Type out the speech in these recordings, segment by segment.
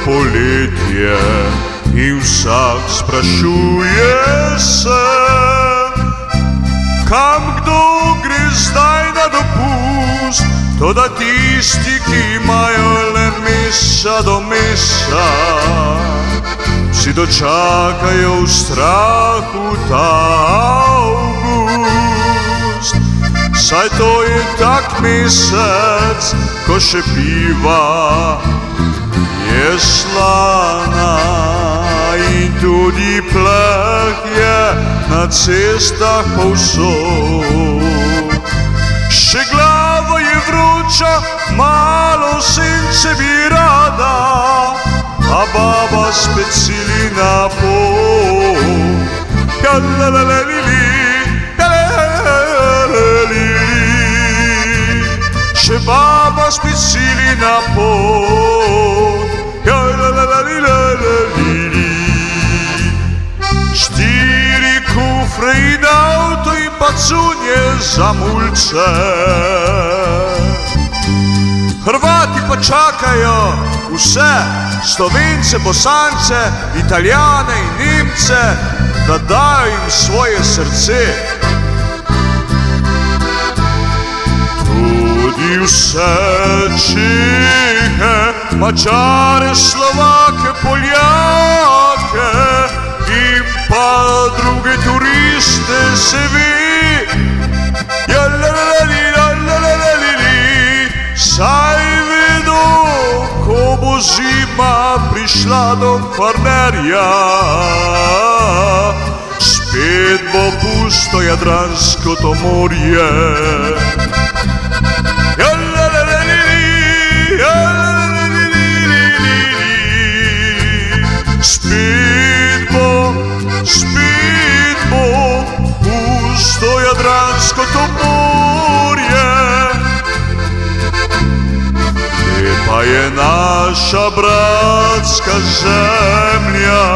poletje in vsak sprašuje se, kam kdo gre zdaj na dopust. Toda tisti, ki imajo le mesa do mesa, vsi dočakajo v strahu ta avgust. Saj to je tak mesec, ko še piva je slana in tudi pleh je na cestah povsod. Še glava je vroča, malo sence bi rada, a baba spet sili na pot. Še baba spet sili na pot. 4 kufre in avto in pa cunje za mulce. Hrvati pa čakajo vse, Slovence, Bosance, Italijane in Nemce, da dajo jim svoje srce. Tudi vse Čehe, Mačare, Slovake, Poljake in pa druge turiste se ve. Saj vedo, ko bo zima prišla do Kvarnerja, spet bo pusto jadransko to morje. Spet bo pusto jadransko to morje. Kje pa je naša bratska zemlja,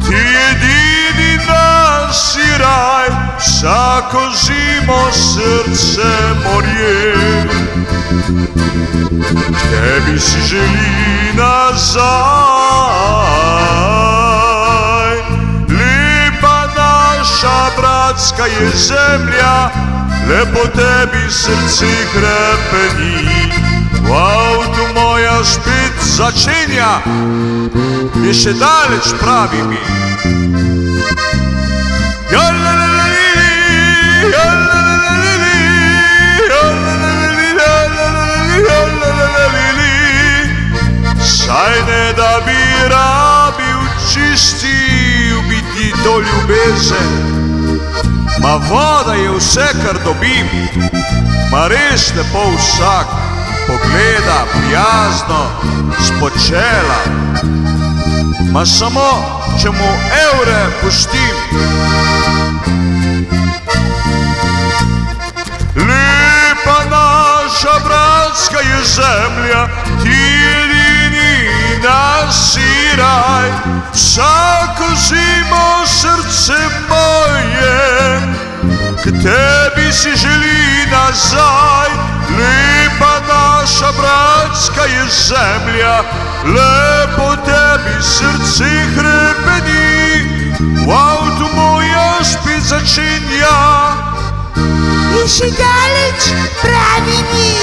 ti edini nasi raj, vsako zimo srce morje. K tebi si želi nazaj, lepa naša bratska je zemlja, le po tebi srce hrepeni. V avtu moja spet začenja, je še daleč, pravi mi. Saj ne da bi rabil čistil biti to ljubezen, ma voda je vse, kar dobim, ma res lepo vsak pogleda prijazno spod čela, ma samo, če mu evre pustim. Lepa naša bratska je zemlja, ti edini nasi raj, vsako zimo srce moje k tebi si želi nazaj. Lepa naša bratska je zemlja, le po tebi srce hrepeni. V avtu moja spet začenja, je še daleč, pravi mi.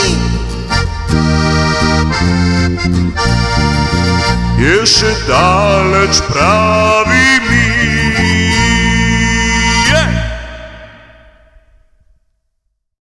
Je še daleč, pravi